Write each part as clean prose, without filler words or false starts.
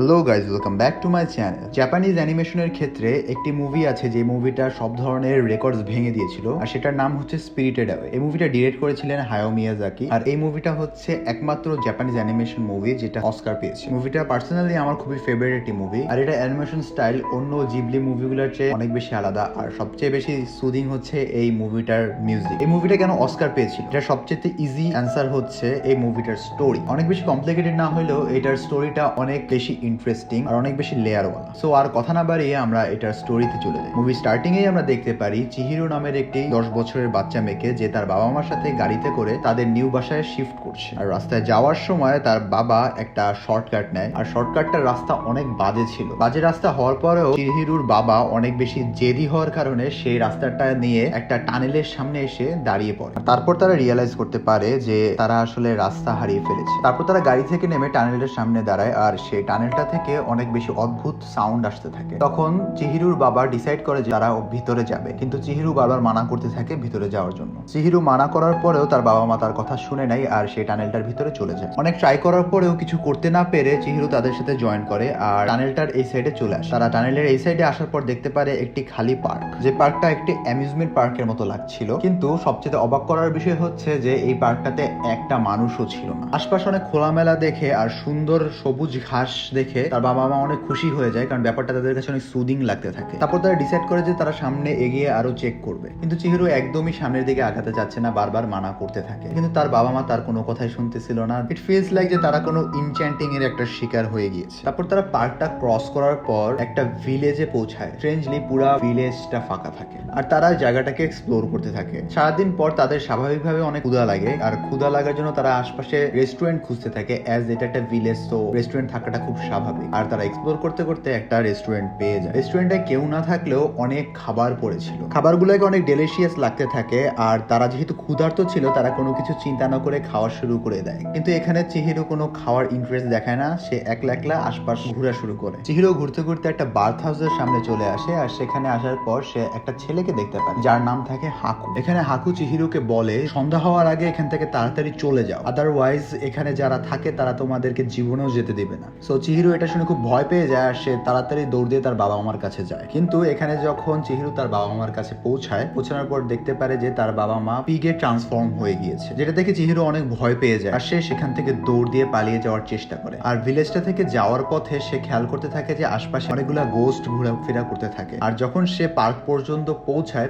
Hello guys, welcome back to my channel. Japanese অ্যানিমেশনের ক্ষেত্রে একটি মুভি আছে যে মুভিটা সব ধরনের রেকর্ডস ভেঙে দিয়েছিল, আর সেটার নাম হচ্ছে স্পিরিটেড অ্যাওয়ে। এই মুভিটা ডিরেক্ট করেছিলেন হায়াও মিয়াজাকি, আর এই মুভিটা হচ্ছে একমাত্র জাপানিজ অ্যানিমেশন মুভি যেটা অস্কার পেয়েছে। মুভিটা পার্সোনালি আমার খুবই ফেভারিট একটি মুভি, আর এটা অ্যানিমেশন স্টাইল অন্য জিবলি মুভিগুলোর চেয়ে অনেক বেশি আলাদা, আর সবচেয়ে বেশি সুদিং হচ্ছে এই মুভিটার মিউজিক। এই মুভিটা কেন অস্কার পেয়েছিল, এটা সবচেয়ে ইজি অ্যান্সার হচ্ছে এই মুভিটার স্টোরি। অনেক বেশি কমপ্লিকেটেড না হলেও এটার স্টোরিটা অনেক বেশি ইন্টারেস্টিং আর অনেক বেশি লেয়ারওয়ালা। সো আর কথা না বাড়িয়ে আমরা এটার স্টোরিতে চলে যাই। মুভি স্টার্টিং এ আমরা দেখতে পারি চিহিরো নামের একটি 10 বছরের বাচ্চা মেয়েকে, যে তার বাবা মার সাথে গাড়িতে করে তাদের নিউ বাসায় শিফট করছে। আর রাস্তায় যাওয়ার সময় তার বাবা একটা শর্টকাট নেয়, আর শর্টকাটটার রাস্তা অনেক বাজে ছিল। বাজে রাস্তা হওয়ার পরেও চিহিরোর বাবা অনেক বেশি জেদি হওয়ার কারণে সেই রাস্তাটা নিয়ে একটা টানেলের সামনে এসে দাঁড়িয়ে পড়ে। তারপর তারা রিয়েলাইজ করতে পারে যে তারা আসলে রাস্তা হারিয়ে ফেলেছে। তারপর তারা গাড়ি থেকে নেমে টানেলের সামনে দাঁড়ায়, আর সেই টানেলটা থেকে অনেক বেশি অদ্ভুত সাউন্ড আসতে থাকে। তখন চিহিরুর বাবা ডিসাইড করে যে তারা ভিতরে যাবে, কিন্তু চিহিরু বারবার মানা করতে থাকে ভিতরে যাওয়ার জন্য। চিহিরু মানা করার পরেও তার বাবা মা তার কথা শুনে নাই, আর সেই টানেলটার ভিতরে চলে যায়। অনেক ট্রাই করার পরেও কিছু করতে না পেরে চিহিরু তাদের সাথে জয়েন করে আর টানেলটার এই সাইডে চলে আসে। তারা টানেলের এই সাইডে আসার পর দেখতে পারে একটি খালি পার্ক, যে পার্কটা একটি অ্যামিউজমেন্ট পার্কের মতো লাগছিল। কিন্তু সবচেয়ে অবাক করার বিষয় হচ্ছে যে এই পার্কটাতে একটা মানুষও ছিল না। আশপাশে অনেক খোলামেলা দেখে আর সুন্দর সবুজ ঘাস দেখে তার বাবা মা অনেক খুশি হয়ে যায়, কারণ ব্যাপারটা তাদের কাছে অনেক সুদিং লাগতে থাকে। তারপর তারা ডিসাইড করে যে তারা সামনে এগিয়ে আরো চেক করবে, কিন্তু চিহিরো একদমই সামনের দিকে আগাতে যাচ্ছে না, বারবার মানা করতে থাকে। কিন্তু তার বাবা মা তার কোনো কথাই শুনতেছিল না। ইট ফিলস লাইক যে তারা কোনো ইনচ্যান্টিং এর একটা শিকার হয়ে গিয়েছে। তারপর তারা পার্কটা ক্রস করার পর একটা ভিলেজে পৌঁছায়। স্ট্রেঞ্জলি পুরো ভিলেজটা ফাঁকা থাকে, আর তারা জায়গাটাকে এক্সপ্লোর করতে থাকে। সারাদিন পর তাদের স্বাভাবিকভাবে অনেক ক্ষুধা লাগে, আর ক্ষুধা লাগার জন্য তারা আশপাশে রেস্টুরেন্ট খুঁজতে থাকে। অ্যাজ এটা একটা ভিলেজ, তো রেস্টুরেন্ট থাকাটা খুব স্বাভাবিক। আর তারা এক্সপ্লোর করতে করতে একটা রেস্টুরেন্ট পেয়ে যায়। রেস্টুরেন্টে কেউ না থাকলেও অনেক খাবার পড়েছিল। খাবারগুলোকে অনেক ডেলিশিয়াস লাগতে থাকে, আর তারা যেহেতু ক্ষুধার্ত ছিল তারা কোনো কিছু চিন্তা না করে খাওয়া শুরু করে দেয়। কিন্তু এখানে চিহিরো কোনো খাওয়ার ইন্টারেস্ট দেখায় না, সে একলা একলা আশপাশ ঘোরা শুরু করে। চিহিরো ঘুরতে ঘুরতে একটা বার্থ হাউসের সামনে চলে আসে, আর সেখানে আসার পর সে একটা ছেলেকে দেখতে পায় যার নাম থাকে হাকু। এখানে হাকু চিহিরোকে বলে সন্ধ্যা হওয়ার আগে এখান থেকে তাড়াতাড়ি চলে যাও, আদারওয়াইজ এখানে যারা থাকে তারা তোমাদেরকে জীবনেও যেতে দিবে না। সো চিহিরো এটা শুনে খুব ভয় পেয়ে যায়, আর সে তাড়াতাড়ি দৌড় দিয়ে তার বাবা মার কাছে যায়। কিন্তু এখানে যখন চিহিরো তার বাবা মার কাছে পৌঁছানোর পর দেখতে পারে যে তার বাবা মা পিগে ট্রান্সফর্ম হয়ে গিয়েছে, যেটা দেখে চিহিরো অনেক ভয় পেয়ে যায়, আর সে সেখান থেকে দৌড় দিয়ে পালিয়ে যাওয়ার চেষ্টা করে। আর ভিলেজটা থেকে যাওয়ার পথে সে খেয়াল করতে থাকে যে আশপাশে অনেকগুলা গোস্ট ঘোরাফেরা করতে থাকে। আর যখন সে পার্ক পর্যন্ত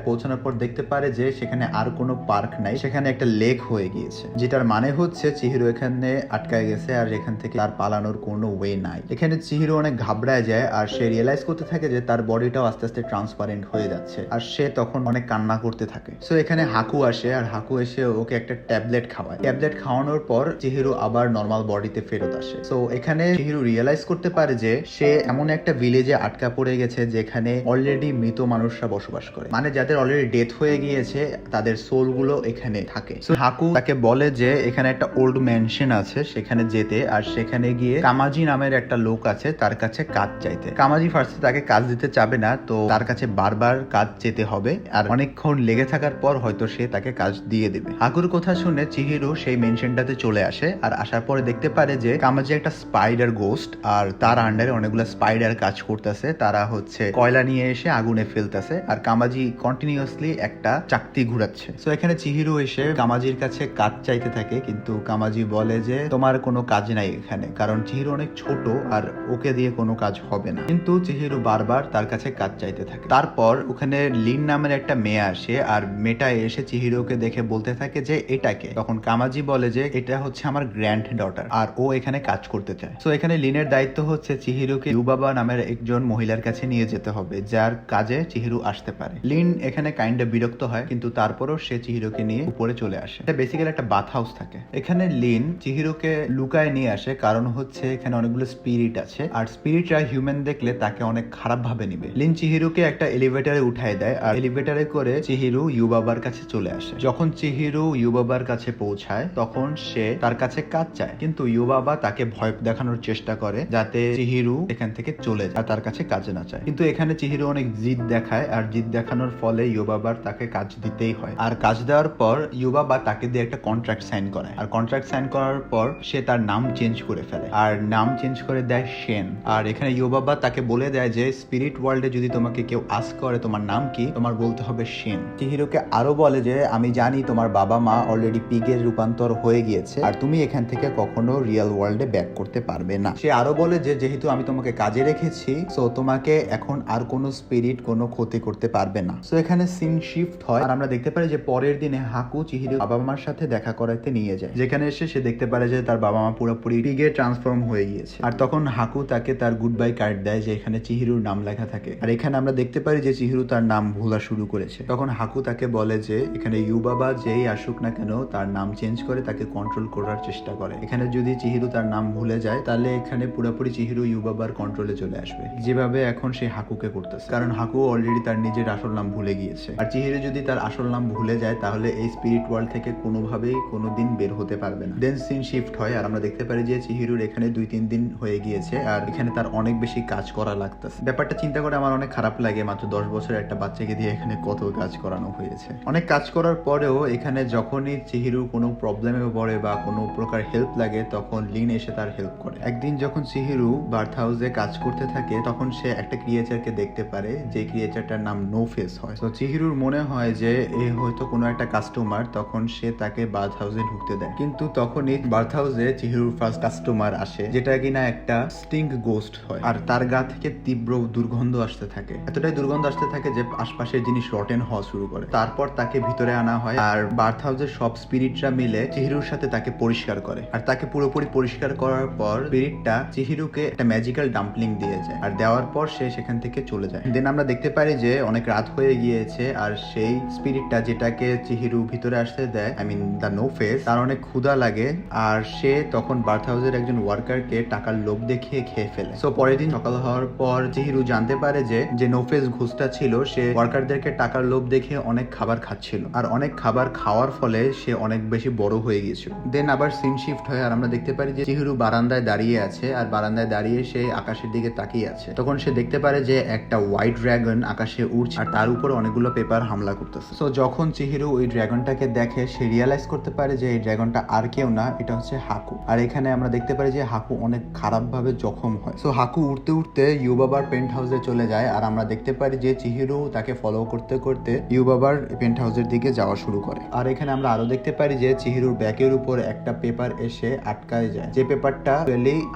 পৌঁছানোর পর দেখতে পারে যে সেখানে আর কোনো পার্ক নাই, সেখানে একটা লেক হয়ে গিয়েছে, যেটার মানে হচ্ছে চিহিরো এখানে আটকায় গেছে, আর এখান থেকে তার পালানোর কোনো ওয়ে নাই। এখানে চিহিরো অনেক ঘাবড়ায় যায়, আর সে রিয়েলাইজ করতে থাকে যে তার বডিটাও আস্তে আস্তে ট্রান্সপারেন্ট হয়ে যাচ্ছে, আর সে তখন অনেক কান্না করতে থাকে। সো এখানে হাকু আসে, আর হাকু এসে ওকে একটা ট্যাবলেট খাওয়ায়। ট্যাবলেট খাওয়ানোর পর চিহিরো আবার নর্মাল বডিতে ফেরত আসে। সো এখানে চিহিরো রিয়েলাইজ করতে পারে যে সে এমন একটা ভিলেজে আটকা পড়ে গেছে যেখানে অলরেডি মৃত মানুষরা বসবাস করে, মানে যাদের অলরেডি ডেথ হয়ে গিয়েছে তাদের সোল গুলো এখানে থাকে। সো হাকু তাকে বলে যে এখানে একটা ওল্ড ম্যানশন আছে, সেখানে যেতে, আর সেখানে গিয়ে কামাজি নামের একটা লোক আছে তার কাছে কাজ চাইতে। কামাজি ফার্স্টে তাকে কাজ দিতে চাবে না, তো তার কাছে বারবার কাজ যেতে হবে, আর অনেকক্ষণ লেগে থাকার পর হয়তো সে তাকে কাজ দিয়ে দেবে। হাকুর কথা শুনে চিহিরো সেই মেনশনটাতে চলে আসে, আর আসার পরে দেখতে পারে যে কামাজি একটা স্পাইডার গোস্ট, আর তার আন্ডারে অনেকগুলো স্পাইডার কাজ করতেছে। তারা হচ্ছে কয়লা নিয়ে এসে আগুনে ফেলতেছে, আর কামাজি কন্টিনিউয়াসলি একটা চাকতি ঘুরাচ্ছে। সো এখানে চিহিরো এসে কামাজির কাছে কাজ চাইতে থাকে, কিন্তু কামাজি বলে যে তোমার কোনো কাজ নাই এখানে, কারণ চিহিরো অনেক ছোট আর ওকে দিয়ে কোনো কাজ হবে না। কিন্তু চিহিরো বারবার তার কাছে কাজ চাইতে থাকে। তারপর ওখানে লিন নামের একটা মেয়ে আসে, আর মেয়েটা এসে চিহিরোকে দেখে বলতে থাকে যে এটাকে। তখন কামাজি বলে যে এটা হচ্ছে আমার গ্র্যান্ড ডটার, আর ও এখানে কাজ করতে চায়। সো এখানে লিনের দায়িত্ব হচ্ছে চিহিরোকে ইউবাবা নামের একজন মহিলার কাছে নিয়ে যেতে হবে, যার কাজে চিহিরো আসতে পারে। লিন এখানে কাইন্ডা বিরক্ত হয়, কিন্তু তারপরও সে চিহিরোকে নিয়ে উপরে চলে আসে। এটা বেসিক্যালি একটা বাথ হাউস থাকে। এখানে লিন চিহিরোকে লুকায় নিয়ে আসে, কারণ হচ্ছে এখানে অনেকগুলো স্পিরিট আছে, আর স্পিরিটরা হিউম্যান দেখলে তাকে অনেক খারাপ ভাবে নিবে। লিন চিহিরোকে একটা এলিভেটরে উঠায় দেয়, আর এলিভেটরে করে চিহিরো ইউবাবার কাছে চলে আসে। যখন চিহিরো ইউবাবার কাছে পৌঁছায় তখন সে তার কাছে কাজ চায়, কিন্তু ইউবাবা তাকে ভয় দেখানোর চেষ্টা করে যাতে চিহিরো এখান থেকে চলে যায় আর তার কাছে কাজ না চায়। কিন্তু এখানে চিহিরো অনেক জিদ দেখায়, আর জিদ দেখানোর ফলে ইউবাবার তাকে কাজ দিতেই হয়। আর কাজ দেওয়ার পর ইউবাবা তাকে দিয়ে একটা কন্ট্রাক্ট সাইন করায়, আর কন্ট্রাক্ট সাইন করার পর সে তার নাম চেঞ্জ করে ফেলে, আর নাম চেঞ্জ করে করে দেয় শেন। আর এখানে ইউবাবা তাকে বলে দেয় যে স্পিরিট ওয়ার্ল্ডে যদি তোমাকে কেউ আস্ক করে তোমার নাম কি, তোমার বলতে হবে শেন। চিহিরোকে আরো বলে যে আমি জানি তোমার বাবা মা অলরেডি পিগের রূপান্তর হয়ে গিয়েছে আর তুমি এখান থেকে কখনো রিয়েল ওয়ার্ল্ডে ব্যাক করতে পারবে না। সে আরো বলে যে যেহেতু আমি তোমাকে কাজে রেখেছি, সো তোমাকে এখন আর কোনো স্পিরিট কোনো ক্ষতি করতে পারবে না। সো এখানে সিন শিফট হয় আর আমরা দেখতে পারি যে পরের দিনে হাকু চিহিরো বাবা মার সাথে দেখা করাতে নিয়ে যায়, যেখানে এসে সে দেখতে পারে যে তার বাবা মা পুরোপুরি পিগে ট্রান্সফর্ম হয়ে গিয়েছে। আর তখন হাকু তাকে তার গুড বাই কার্ড দেয় যে এখানে চিহিরুর নাম লেখা থাকে। আর এখানে আমরা দেখতে পারি যে চিহিরু তার নাম ভোলা শুরু করেছে। তখন হাকু তাকে বলে যে এখানে ইউবাবা যেই আসুক না কেন তার নাম চেঞ্জ করে তাকে কন্ট্রোল করার চেষ্টা করে। এখানে যদি চিহিরু তার নাম ভুলে যায় তাহলে এখানে পুরোপুরি চিহিরু ইউবাবার কন্ট্রোলে চলে আসবে, যেভাবে এখন সে হাকুকে করতেছে, কারণ হাকু অলরেডি তার নিজের আসল নাম ভুলে গিয়েছে। আর চিহিরু যদি তার আসল নাম ভুলে যায় তাহলে এই স্পিরিট ওয়ার্ল্ড থেকে কোনোভাবেই কোনোদিন বের হতে পারবে না। দেন সিন শিফট হয় আর আমরা দেখতে পারি যে চিহিরুর এখানে 2-3 দিন হয়ে গিয়েছে আর এখানে তার অনেক বেশি কাজ করা লাগতেছে। ব্যাপারটা চিন্তা করে আমার অনেক খারাপ লাগে, মাত্র 10 বছরের একটা বাচ্চাকে দিয়ে এখানে কত কাজ করানো হয়েছে। অনেক কাজ করার পরেও এখানে যখনই চিহিরু কোনো প্রবলেমে পড়ে বা কোনো প্রকার হেল্প লাগে তখন লিন এসে তার হেল্প করে। একদিন যখন চিহিরু বার্থ হাউসে কাজ করতে থাকে তখন সে একটা ক্রিয়েচারকে দেখতে পারে, যে ক্রিয়েচারটার নাম নো ফেস হয়। তো চিহিরুর মনে হয় যে এ হয়তো কোনো একটা কাস্টমার, তখন সে তাকে বার্থ হাউসে ঢুকতে দেয়। কিন্তু তখনই বার্থ হাউসে চিহিরুর ফার্স্ট কাস্টমার আসে, যেটা কিনা একটা স্টিঙ্ক গোস্ট হয়। আর তার গা থেকে তীব্র দুর্গন্ধ আসতে থাকে, এতটাই দুর্গন্ধ আসতে থাকে যে আশপাশের জিনিস রটেন হওয়া শুরু করে। তারপর তাকে ভিতরে আনা হয় আর বার্থ হাউসের সব স্পিরিটরা মিলে চিহিরুর সাথে তাকে পরিষ্কার করে। আর তাকে পুরোপুরি পরিষ্কার করার পর স্পিরিটটা চিহিরুকে একটা ম্যাজিক্যাল ডাম্পলিং দিয়ে যায় আর দেওয়ার পর সে সেখান থেকে চলে যায়। দেন আমরা দেখতে পারি যে অনেক রাত হয়ে গিয়েছে আর সেই স্পিরিটটা যেটাকে চিহিরু ভিতরে আসতে দেয়, I mean the No Face, তার অনেক ক্ষুধা লাগে আর সে তখন বার্থ হাউসের একজন ওয়ার্কারকে টাকার লোভ দেখিয়ে খেয়ে ফেলে। সো পরের দিন সকাল হওয়ার পর চিহিরু জানতে পারে যে নো ফেস ঘুষটা ছিল সে ওয়ার্কারদেরকে টাকার লোভ দেখে অনেক খাবার খাচ্ছিল আর অনেক খাবার খাওয়ার ফলে সে অনেক বেশি বড় হয়ে গিয়েছিল। দেন আবার সিন শিফট হয় আর আমরা দেখতে পারি যে চিহিরু বারান্দায় দাঁড়িয়ে আছে আর বারান্দায় দাঁড়িয়ে সে আকাশের দিকে তাকিয়ে আছে। তখন সে দেখতে পারে যে একটা হোয়াইট ড্রাগন আকাশে উড়ছে আর তার উপর অনেকগুলো পেপার হামলা করতেছে। সো যখন চিহিরু ওই ড্রাগনটাকে দেখে সে রিয়ালাইজ করতে পারে যে এই ড্রাগনটা আর কেউ না, এটা হচ্ছে হাকু। আর এখানে আমরা দেখতে পারি যে হাকু অনেক খারাপ ভাবে জখম হয়। সো হাকু উঠতে উঠতে ইউবাবার পেন্ট হাউসে চলে যায় আর আমরা দেখতে পারি যে চিহিরু তাকে ফলো করতে করতে ইউবাবার পেন্ট হাউসের দিকে যাওয়া শুরু করে। আর এখানে আমরা আরো দেখতে পারি যে চিহিরুর ব্যাকের উপর একটা পেপার এসে আটকায় যায়, যে পেপারটা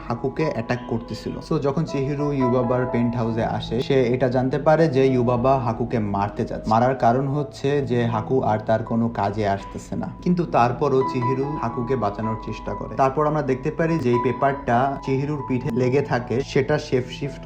হাকুকে অ্যাটাক করতেছিল। সো যখন চিহিরু ইউবাবার পেন্ট হাউসে আসে সে এটা জানতে পারে যে ইউবাবা হাকুকে মারতে চাচ্ছে। মারার কারণ হচ্ছে যে হাকু আর তার কোনো কাজে আসতেছে না, কিন্তু তারপরও চিহিরু হাকুকে বাঁচানোর চেষ্টা করে। তারপর আমরা দেখতে পারি যে এই পেপারটা চিহিরুর পিঠে লেগে থাকে, সেটা শেপ শিফট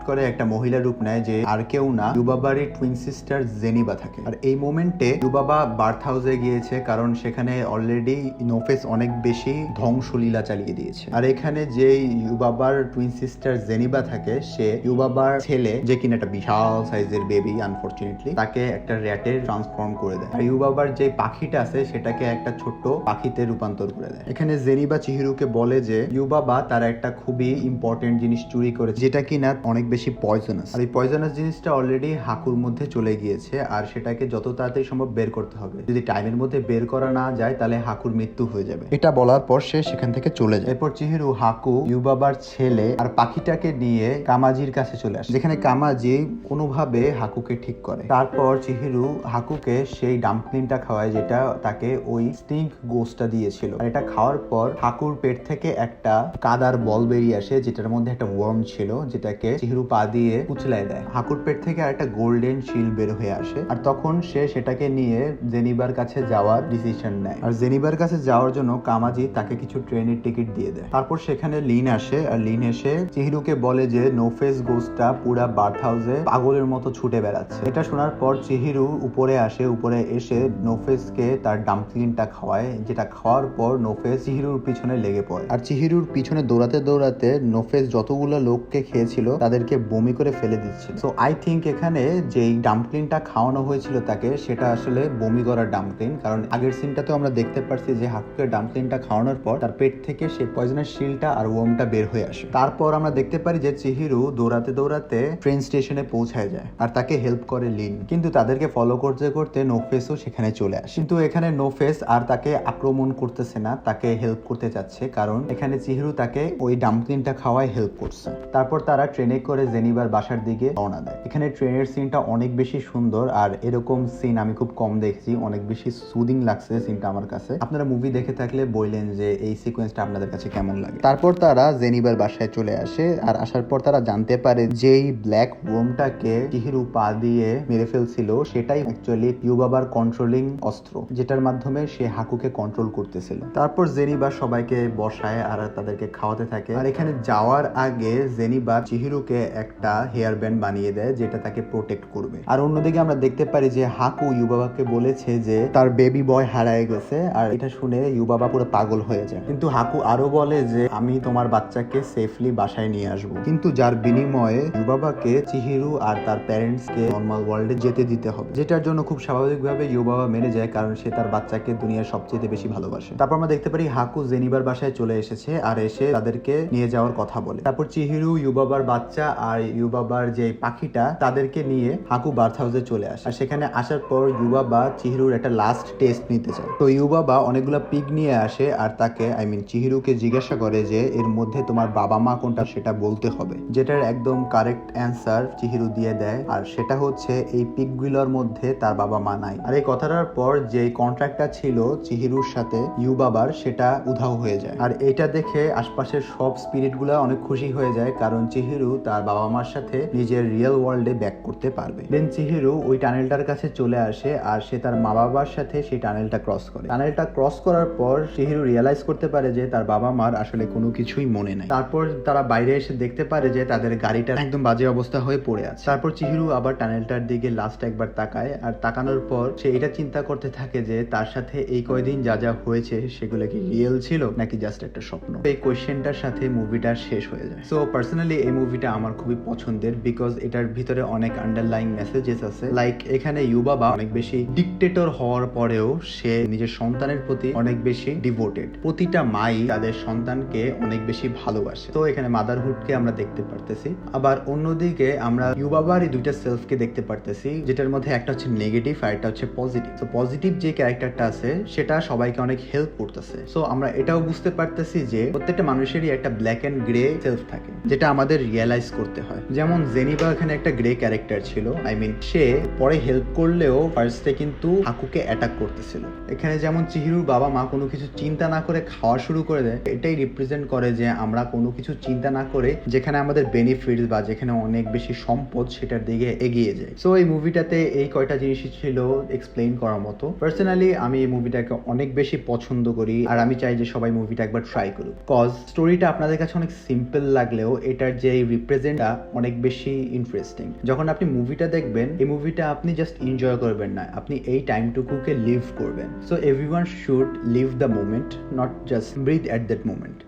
করে একটা মহিলা রূপ নেয়, যে আর কেউ না ইউবাবারই টুইন সিস্টার জেনিবা থাকে। আর এই মোমেন্টে ইউবাবা বার্থ হাউসে গিয়েছে কারণ সেখানে অলরেডি নোফেস অনেক বেশি ধ্বংসলীলা চালিয়ে দিয়েছে। আর এখানে যে ইউবাবার টুইন সিস্টার জেনিবা থাকে সে ইউবাবার ছেলে, যে কিনা একটা বিশাল সাইজের বেবি, আনফরচুনেটলি তাকে একটা র্যাটে ট্রান্সফর্ম করে দেয়। আর ইউবাবার যে পাখিটা আছে সেটাকে একটা ছোট্ট পাখিতে রূপান্তর করে দেয়। এখানে জেনিবা চিহিরুকে বলে যে ইউবাবা তার একটা খুবই ইম্পর্টেন্ট জিনিস চুরি করেছে, যেটা কিনা অনেক বেশি পয়জনাস। আর এই পয়জনাস জিনিসটা অলরেডি হাকুর মধ্যে চলে গিয়েছে আর সেটাকে যত তাড়াতাড়ি সম্ভব বের করতে হবে। যদি টাইমের মধ্যে বের করা না যায় তাহলে হাকুর মৃত্যু হয়ে যাবে। এটা বলার পর সে সেখান থেকে চলে যায়। এরপর চিহিরু, হাকু, ইউবাবার ছেলে আর পাখিটাকে নিয়ে কামাজির কাছে চলে আসে, যেখানে কামাজি কোনোভাবে হাকুকে ঠিক করে। তারপর চিহিরু হাকুকে সেই ডাম্পলিংটা খাওয়ায় যেটা তাকে ওই স্টিঙ্ক গোস্টটা দিয়েছিল। আর এটা খাওয়ার পর হাকুর পেট থেকে একটা কাদার বল বেরিয়ে আসে, যেটার মধ্যে একটা ওয়ার্ম ছিল, যেটাকে চিহিরু পা দিয়ে কুচলাই দেয়। হাকুর পেট থেকে একটা গোল্ডেন শিল বের হয়ে আসে আর তখন সে সেটাকে নিয়ে জেনিবার কাছে যাওয়ার ডিসিশন নেয়। আর জেনিবার কাছে যাওয়ার জন্য কামাজি তাকে কিছু ট্রেনের টিকিট দিয়ে দেয়। তারপর সেখানে লিন আসে আর লিন এসে চিহিরুকে বলে যে নোফেস গোস্টটা পুরা বার্থ হাউসে পাগলের মতো ছুটে বেড়াচ্ছে। এটা শোনার পর চিহিরু উপরে আসে, উপরে এসে নোফেসকে তার ডাম্পলিংটা খাওয়ায়, যেটা খাওয়ার পর নোফেস চিহিরুর পিছনে লেগে পড়ে। আর চিহিরুর পিছনে দৌড়াতে দৌড়াতে নোফেস যতগুলো লোককে খেয়েছিল তাদেরকে বমি করে ফেলে দিচ্ছিল। সো আই থিঙ্ক এখানে যেই ডাম্পলিংটা খাওয়ানো হয়েছিল তাকে, সেটা আসলে বমি করার ডাম্পলিং, কারণ আগের সিনটাতেও আমরা দেখতে পারছি যে হাকুকে ডাম্পলিংটা খাওয়ানোর পর তার পেট থেকে সেই পয়জনের শিলটা আর ওয়ার্মটা বের হয়ে আসে। তারপর আমরা দেখতে পারি যে চিহিরু দৌড়াতে দৌড়াতে ট্রেন স্টেশনে পৌঁছায় যায় আর তাকে হেল্প করে লিন, কিন্তু তাদেরকে ফলো করতে করতে নোফেসও সেখানে চলে আসে। কিন্তু এখানে নোফেস আর তাকে আক্রমণ করতেছে না, তাকে হেল্প করতে চাচ্ছে, কারণ এখানে চিহিরু তাকে ওই ডাম্পলিংটা খাওয়ায় হেল্প করছে। তারপর তারা ট্রেনে করে জেনিবার বাসার দিকে রওনা দেয়। এখানে ট্রেনের সিনটা অনেক বেশি সুন্দর, আর এরকম সিন আমি খুব কম দেখছি, অনেক বেশি সুদিং লাগছে সিনটা আমার কাছে। আপনারা মুভি দেখে থাকলে বললেন যে এই সিকোয়েন্সটা আপনাদের কাছে কেমন লাগে। তারপর তারা জেনিবার বাসায় চলে আসে, আর আসার পর তারা জানতে পারে যেই ব্ল্যাক ওয়ার্মটাকে চিহিরু পা দিয়ে মেরে ফেলছিল সেটাই অ্যাকচুয়ালি ইউবাবার কন্ট্রোলিং অস্ত্র, যেটার মাধ্যমে সে হাকুকে কন্ট্রোল করতেছিল। তারপর জেনিবা সবাইকে বসায় আর তাদেরকে খাওয়াতে থাকে। আর এখানে যাওয়ার আগে জেনিবা চিহিরুকে একটা হেয়ার ব্যান্ড বানিয়ে দেয় যেটা তাকে প্রোটেক্ট করবে। আর অন্যদিকে আমরা দেখতে পারি যে হাকু ইউবাবাকে বলেছে যে তার বেবি বয় হারায় গেছে, আর এটা শুনে ইউবাবা পুরো পাগল হয়ে যায়। কিন্তু হাকু আরো বলে যে আমি তোমার বাচ্চাকে সেফলি বাসায় নিয়ে আসবো, কিন্তু যার বিনিময়ে ইউবাবাকে চিহিরু আর তার প্যারেন্টস কে নর্মাল ওয়ার্ল্ডে যেতে দিতে হবে, যেটার জন্য খুব স্বাভাবিকভাবে ইউবাবা মেনে যায়, কারণ সে তার বাচ্চাকে দুনিয়ার সবচেয়ে বেশি ভালোবাসে। তারপর আমরা দেখতে পারি হাকু জেনিবার বাসায় চলে এসেছে আর এসে তাদেরকে নিয়ে যাওয়ার কথা বলে। তারপর চিহিরু, ইউবাবার বাচ্চা আর ইউবাবার যে পাখিটা তাদেরকে নিয়ে হাকু বার্থ হাউসে চলে আসে। আর সেখানে আসার পর ইউবাবা চিহিরুর একটা লাস্ট টেস্ট নিতে চায়। তো ইউবাবা অনেকগুলো পিগ নিয়ে আসে আর তাকে চিহিরুকে জিজ্ঞাসা করে যে এর মধ্যে তোমার বাবা মা কোনটা সেটা বলতে হবে, যেটার একদম কারেক্ট অ্যান্সার চিহিরু দিয়ে দেয়, আর সেটা হচ্ছে এই পিগগুলোর মধ্যে তার বাবা মা নাই। আর এই কথাটার পর যে কন্ট্রাক্টটা ছিল চিহিরুর সাথে ইউবাবার সেটা উধাও হয়ে যায়। আর এটা দেখে আশপাশের সব স্পিরিট গুলা অনেক খুশি হয়ে যায়, কারণ চিহিরু তার বাবা মার সাথে নিজের রিয়েল ওয়ার্ল্ডে ব্যাক করতে পারবে। দেন চিহিরু ওই টানেলটার কাছে চলে আসে আর সে তার মা বাবার সাথে সেই টানেলটা ক্রস করে। টানেলটা ক্রস করার পর চিহিরু রিয়েলাইজ করতে পারে যে তার বাবা মার আসলে কোনো কিছুই মনে নাই। তারপর তারা বাইরে এসে দেখতে পারে যে তাদের গাড়িটা একদম বাজে অবস্থা হয়ে পড়ে আছে। তারপর চিহিরু আবার টানেলটার দিকে লাস্ট একবার তাকায়, আর তাকানোর পর সে এটা চিন্তা করতে থাকে যে তার সাথে এই কয়দিন যা যা হয়েছে সেগুলো কি রিয়েল ছিল নাকি জাস্ট একটা স্বপ্ন। এই কোয়েশ্চেনটার সাথে মুভিটা শেষ হয়ে যায়। সো পার্সোনালি এই মুভিটা আমার খুবই পছন্দের, বিকজ এটার ভিতরে অনেক আন্ডারলাইং মেসেজেস আছে। লাইক এখানে ইউবাবা অনেক বেশি ডিক্টেটর হওয়ার পরেও সে নিজের সন্তানের প্রতি অনেক বেশি ডিভোটেড। প্রতিটা মাই তাদের সন্তানকে অনেক বেশি ভালোবাসে। তো এখানে মাদারহুডকে আমরা দেখতে পারতেছি। আবার অন্যদিকে আমরা ইউবাবার এই দুইটা সেলফকে দেখতে পারতেছি, যেটার মধ্যে একটা হচ্ছে নেগেটিভ আর একটা হচ্ছে পজিটিভ। তো পজিটিভ যে ক্যারেক্টারটা আছে সেটা সবাইকে অনেক হেল্প করতেছে। সো আমরা এটাও বুঝতে পারতেছি যে প্রত্যেকটা মানুষেরই একটা ব্ল্যাক এন্ড গ্রে সেলফ থাকে, যেটা আমাদের রিয়েলাইজ করতে হয়। যেমন জেনিবা এখানে একটা গ্রে ক্যারেক্টার ছিল, সে পরে হেল্প করলেও ফার্স্টে কিন্তু হাকুকে অ্যাটাক করতেছিল। এখানে যেমন চিহিরুর বাবা মা কোনো কিছু চিন্তা না করে খাওয়া শুরু করে দেয়, এটাই রিপ্রেজেন্ট করে যে আমরা কোনো কিছু চিন্তা না করে যেখানে আমাদের বেনিফিটস বা যেখানে অনেক বেশি সম্পদ সেটার দিকে এগিয়ে যায়। সো এই মুভিটাতে এই কয়টা জিনিসই ছিল এক্সপ্লেইন করার মতো। পার্সোনালি আমি এই মুভিটাকে অনেক বেশি পছন্দ করি, আর আমি চাই যে সবাই মুভিটা একবার ট্রাই করুক। কজ স্টোরিটা আপনাদের কাছে অনেক সিম্পল লাগলেও এটার যে রিপ্রেজেন্টটা অনেক বেশি ইন্টারেস্টিং। যখন আপনি মুভিটা দেখবেন, এই মুভিটা আপনি জাস্ট এনজয় করবেন না, আপনি এই টাইমটুকুকে লিভ করবেন। So everyone should live the moment, not just breathe at that moment.